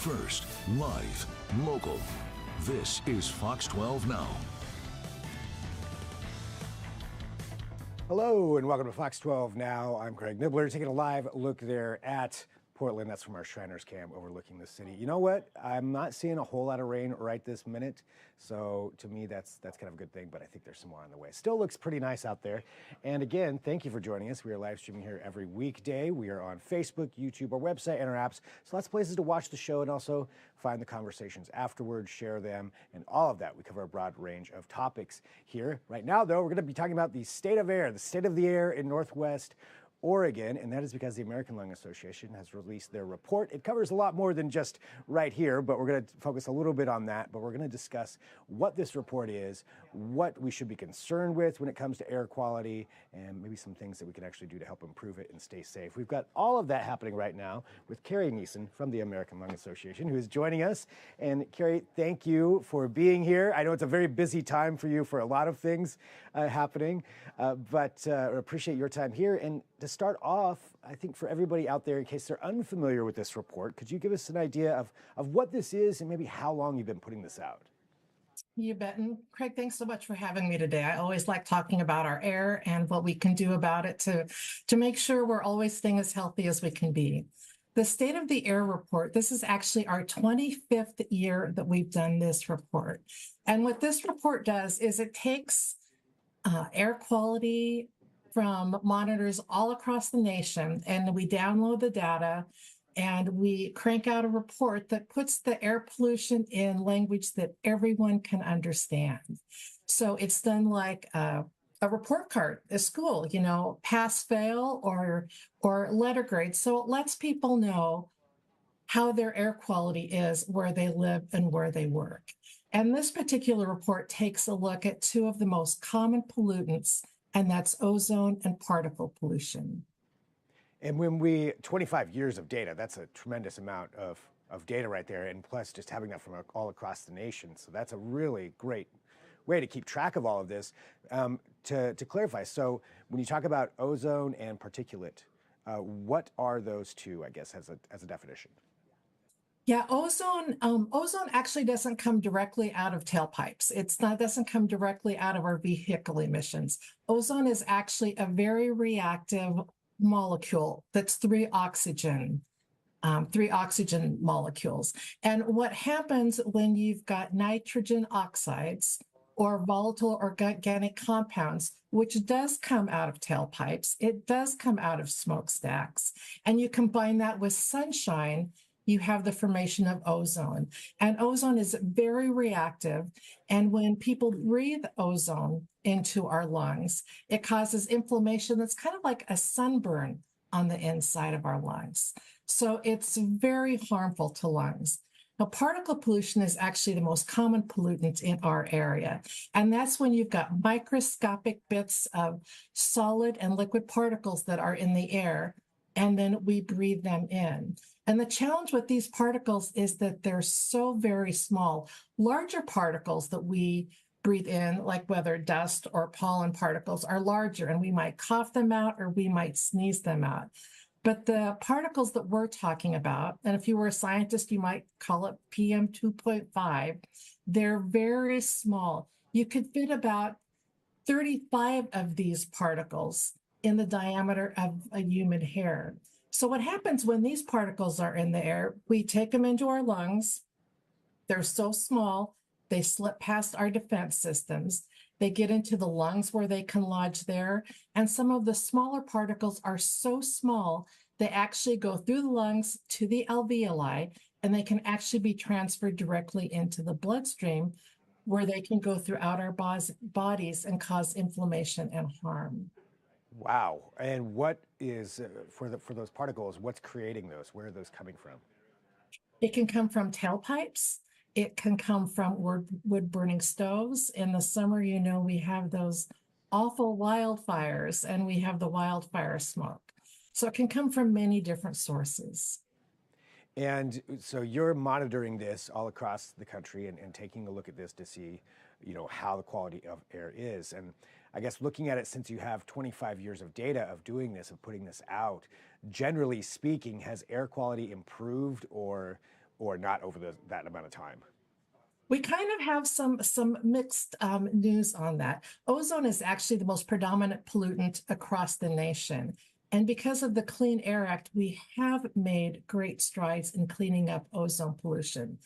first, live, local. This is Fox 12 Now. Hello and welcome to Fox 12 Now. I'm Craig Nibbler, taking a live look there at Portland. That's from our Shriners Cam overlooking the city. You know what? I'm not seeing a whole lot of rain right this minute. So to me, that's kind of a good thing, but I think there's some more on the way. Still looks pretty nice out there. And again, thank you for joining us. We are live streaming here every weekday. We are on Facebook, YouTube, our website, and our apps. So lots of places to watch the show and also find the conversations afterwards, share them, and all of that. We cover a broad range of topics here. Right now, though, we're going to be talking about the state of air, the state of the air in Northwest Oregon, and that is because the American Lung Association has released their report. It covers a lot more than just right here, but we're going to focus a little bit on that. But we're going to discuss what this report is, what we should be concerned with when it comes to air quality, and maybe some things that we can actually do to help improve it and stay safe. We've got all of that happening right now with Carrie Nyssen from the American Lung Association, who is joining us. And Carrie, thank you for being here. I know it's a very busy time for you for a lot of things happening, but appreciate your time here. And to start off, I think for everybody out there, in case they're unfamiliar with this report, could you give us an idea of what this is and maybe how long you've been putting this out? You bet. And Craig, thanks so much for having me today. I always like talking about our air and what we can do about it to make sure we're always staying as healthy as we can be. The State of the Air report, this is actually our 25th year that we've done this report. And what this report does is it takes air quality from monitors all across the nation, and we download the data and we crank out a report that puts the air pollution in language that everyone can understand. So it's done like a report card at school, you know, pass, fail, or letter grade. So it lets people know how their air quality is where they live and where they work. And this particular report takes a look at two of the most common pollutants, and that's ozone and particle pollution. And 25 years of data, that's a tremendous amount of data right there, and plus just having that from all across the nation. So that's a really great way to keep track of all of this. To clarify, so when you talk about ozone and particulate, what are those two, I guess, as a definition? Yeah, ozone actually doesn't come directly out of tailpipes. Doesn't come directly out of our vehicle emissions. Ozone is actually a very reactive molecule that's three oxygen molecules. And what happens when you've got nitrogen oxides or volatile organic compounds, which does come out of tailpipes, it does come out of smokestacks, and you combine that with sunshine, you have the formation of ozone. And ozone is very reactive. And when people breathe ozone into our lungs, it causes inflammation that's kind of like a sunburn on the inside of our lungs. So it's very harmful to lungs. Now, particle pollution is actually the most common pollutant in our area. And that's when you've got microscopic bits of solid and liquid particles that are in the air, and then we breathe them in. And the challenge with these particles is that they're so very small. Larger particles that we breathe in, like whether dust or pollen particles, are larger, and we might cough them out or we might sneeze them out. But the particles that we're talking about, and if you were a scientist, you might call it PM 2.5, they're very small. You could fit about 35 of these particles in the diameter of a human hair. So what happens when these particles are in the air, we take them into our lungs. They're so small, they slip past our defense systems. They get into the lungs where they can lodge there. And some of the smaller particles are so small, they actually go through the lungs to the alveoli, and they can actually be transferred directly into the bloodstream, where they can go throughout our bodies and cause inflammation and harm. Wow. And what is, for those particles, what's creating those? Where are those coming from? It can come from tailpipes. It can come from wood burning stoves. In the summer, you know, we have those awful wildfires, and we have the wildfire smoke. So it can come from many different sources. And so you're monitoring this all across the country and taking a look at this to see, you know, how the quality of air is. And I guess looking at it, since you have 25 years of data of doing this, of putting this out, generally speaking, has air quality improved or or not over that amount of time? We kind of have some mixed news on that. Ozone is actually the most predominant pollutant across the nation. And because of the Clean Air Act, we have made great strides in cleaning up ozone pollution.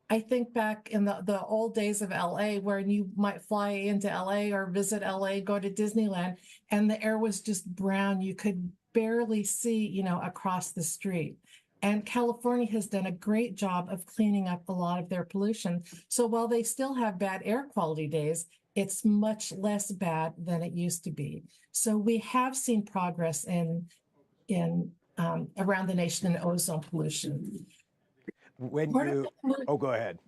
I think back in the old days of LA, where you might fly into LA or visit LA, go to Disneyland, and the air was just brown. You could barely see, across the street. And California has done a great job of cleaning up a lot of their pollution. So while they still have bad air quality days, it's much less bad than it used to be. So we have seen progress in around the nation in ozone pollution. Oh, go ahead.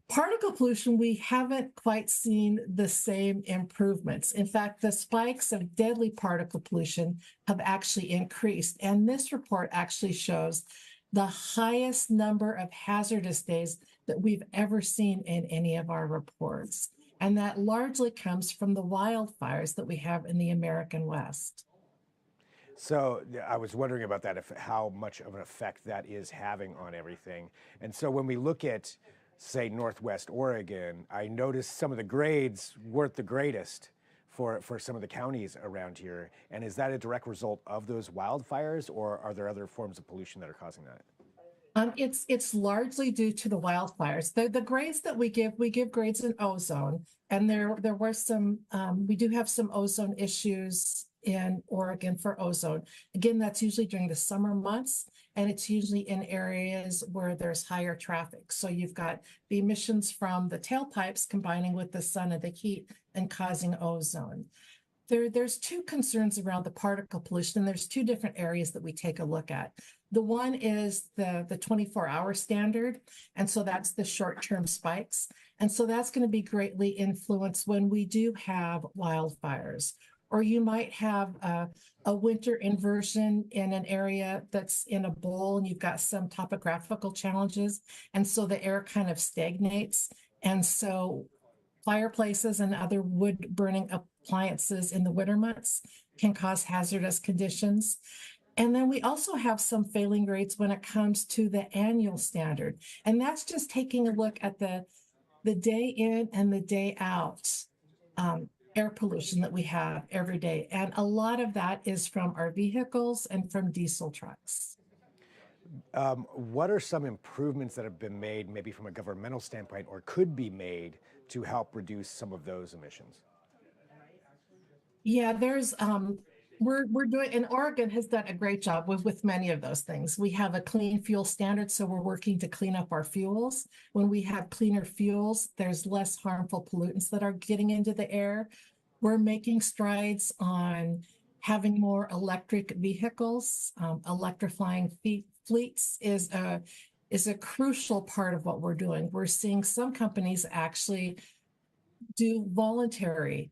Particle pollution, we haven't quite seen the same improvements. In fact, the spikes of deadly particle pollution have actually increased. And this report actually shows the highest number of hazardous days that we've ever seen in any of our reports. And that largely comes from the wildfires that we have in the American West. So I was wondering about that, how much of an effect that is having on everything. And so when we look at, say, Northwest Oregon, I noticed some of the grades weren't the greatest for some of the counties around here. And is that a direct result of those wildfires, or are there other forms of pollution that are causing that? It's largely due to the wildfires. The grades that we give grades in ozone, and there were some, we do have some ozone issues in Oregon for ozone. Again, that's usually during the summer months, and it's usually in areas where there's higher traffic. So you've got the emissions from the tailpipes combining with the sun and the heat and causing ozone. There's two concerns around the particle pollution, and there's two different areas that we take a look at. The one is the 24-hour standard, and so that's the short-term spikes. And so that's going to be greatly influenced when we do have wildfires. Or you might have a winter inversion in an area that's in a bowl, and you've got some topographical challenges, and so the air kind of stagnates. And so fireplaces and other wood burning appliances in the winter months can cause hazardous conditions. And then we also have some failing rates when it comes to the annual standard. And that's just taking a look at the day in and the day out air pollution that we have every day. And a lot of that is from our vehicles and from diesel trucks. What are some improvements that have been made, maybe from a governmental standpoint, or could be made to help reduce some of those emissions? Yeah, there's we're doing, and Oregon has done a great job with many of those things. We have a clean fuel standard, so we're working to clean up our fuels. When we have cleaner fuels, there's less harmful pollutants that are getting into the air. We're making strides on having more electric vehicles. Electrifying fleets is a crucial part of what we're doing. We're seeing some companies actually do voluntary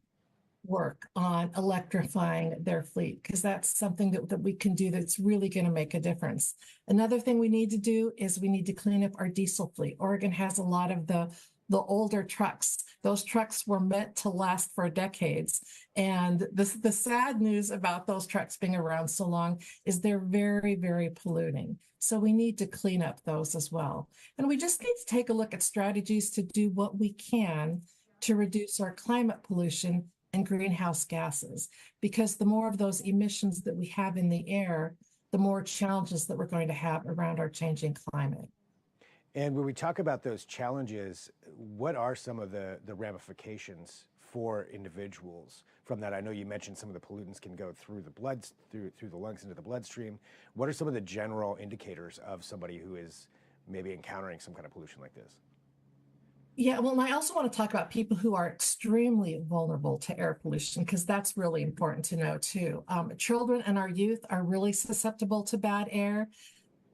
work on electrifying their fleet, because that's something that we can do that's really going to make a difference. Another thing we need to do is we need to clean up our diesel fleet. Oregon has a lot of the older trucks. Those trucks were meant to last for decades. And the sad news about those trucks being around so long is they're very, very polluting. So we need to clean up those as well. And we just need to take a look at strategies to do what we can to reduce our climate pollution and greenhouse gases, because the more of those emissions that we have in the air, the more challenges that we're going to have around our changing climate. And when we talk about those challenges, what are some of the ramifications for individuals from that? I know you mentioned some of the pollutants can go through the blood, through the lungs into the bloodstream. What are some of the general indicators of somebody who is maybe encountering some kind of pollution like this? Yeah, well, and I also want to talk about people who are extremely vulnerable to air pollution, because that's really important to know too. Children and our youth are really susceptible to bad air.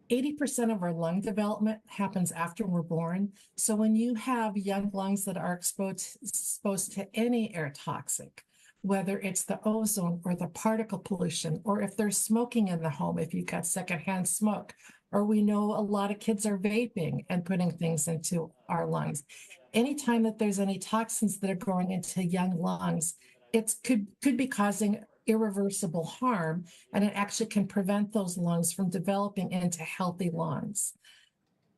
80% of our lung development happens after we're born. So when you have young lungs that are exposed to any air toxic, whether it's the ozone or the particle pollution, or if there's smoking in the home, if you've got secondhand smoke, or we know a lot of kids are vaping and putting things into our lungs. Anytime that there's any toxins that are going into young lungs, it could be causing irreversible harm, and it actually can prevent those lungs from developing into healthy lungs.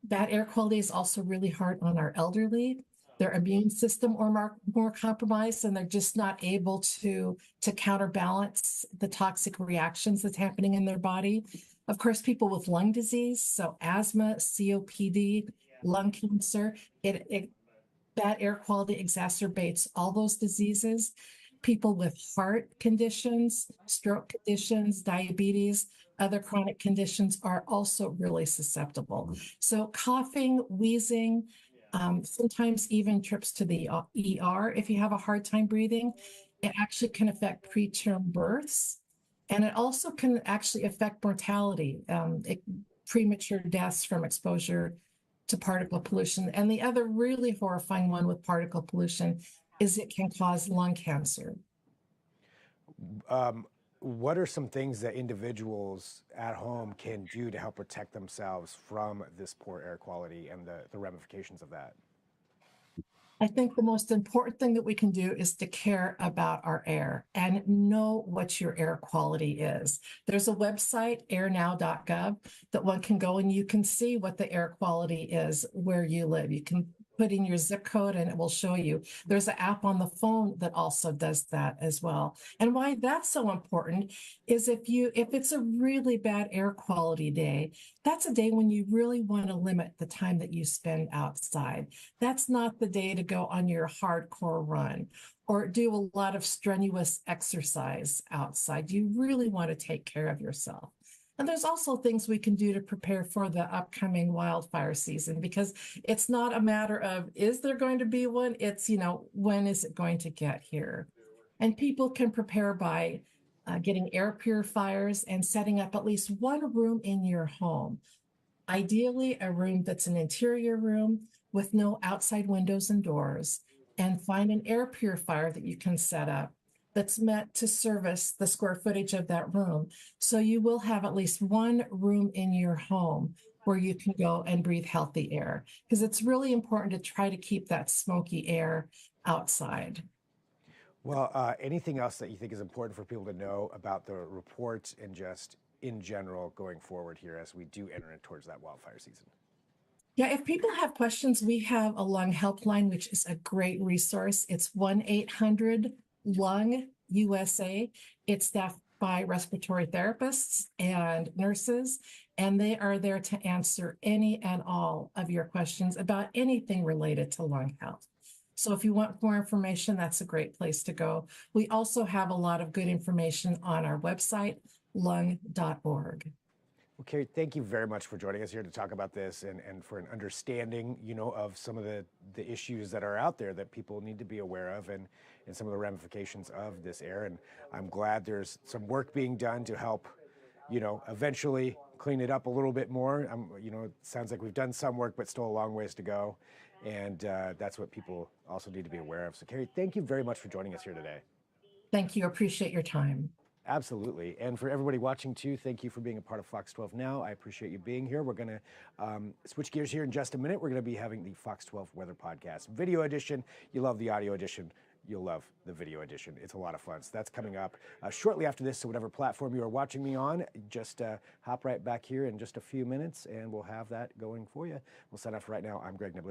Bad air quality is also really hard on our elderly. Their immune system are more compromised, and they're just not able to counterbalance the toxic reactions that's happening in their body. Of course, people with lung disease, so asthma, COPD, lung cancer, bad air quality exacerbates all those diseases. People with heart conditions, stroke conditions, diabetes, other chronic conditions are also really susceptible. So coughing, wheezing, sometimes even trips to the ER if you have a hard time breathing. It actually can affect preterm births, and it also can actually affect mortality, premature deaths from exposure to particle pollution. And the other really horrifying one with particle pollution is it can cause lung cancer. What are some things that individuals at home can do to help protect themselves from this poor air quality and the ramifications of that? I think the most important thing that we can do is to care about our air and know what your air quality is. There's a website, airnow.gov, that one can go and you can see what the air quality is where you live. You can put in your zip code and it will show you. There's an app on the phone that also does that as well. And why that's so important is if it's a really bad air quality day, that's a day when you really want to limit the time that you spend outside. That's not the day to go on your hardcore run or do a lot of strenuous exercise outside. You really want to take care of yourself. And there's also things we can do to prepare for the upcoming wildfire season, because it's not a matter of, is there going to be one? It's, when is it going to get here? And people can prepare by getting air purifiers and setting up at least one room in your home. Ideally, a room that's an interior room with no outside windows and doors, and find an air purifier that you can set up that's meant to service the square footage of that room. So you will have at least one room in your home where you can go and breathe healthy air, because it's really important to try to keep that smoky air outside. Well, anything else that you think is important for people to know about the report and just in general going forward here as we do enter towards that wildfire season? Yeah, if people have questions, we have a lung helpline, which is a great resource. It's 1-800-LUNG-USA. It's staffed by respiratory therapists and nurses, and they are there to answer any and all of your questions about anything related to lung health. So if you want more information, that's a great place to go. We also have a lot of good information on our website, lung.org. Well, Carrie, thank you very much for joining us here to talk about this and for an understanding, of some of the issues that are out there that people need to be aware of and some of the ramifications of this air. And I'm glad there's some work being done to help, eventually clean it up a little bit more. It sounds like we've done some work, but still a long ways to go. And that's what people also need to be aware of. So, Carrie, thank you very much for joining us here today. Thank you. Appreciate your time. Absolutely. And for everybody watching too, thank you for being a part of Fox 12 Now. I appreciate you being here. We're going to switch gears here in just a minute. We're going to be having the Fox 12 Weather Podcast video edition. You love the audio edition. You'll love the video edition. It's a lot of fun. So that's coming up shortly after this. So whatever platform you are watching me on, just hop right back here in just a few minutes and we'll have that going for you. We'll sign off right now. I'm Greg Nibbler.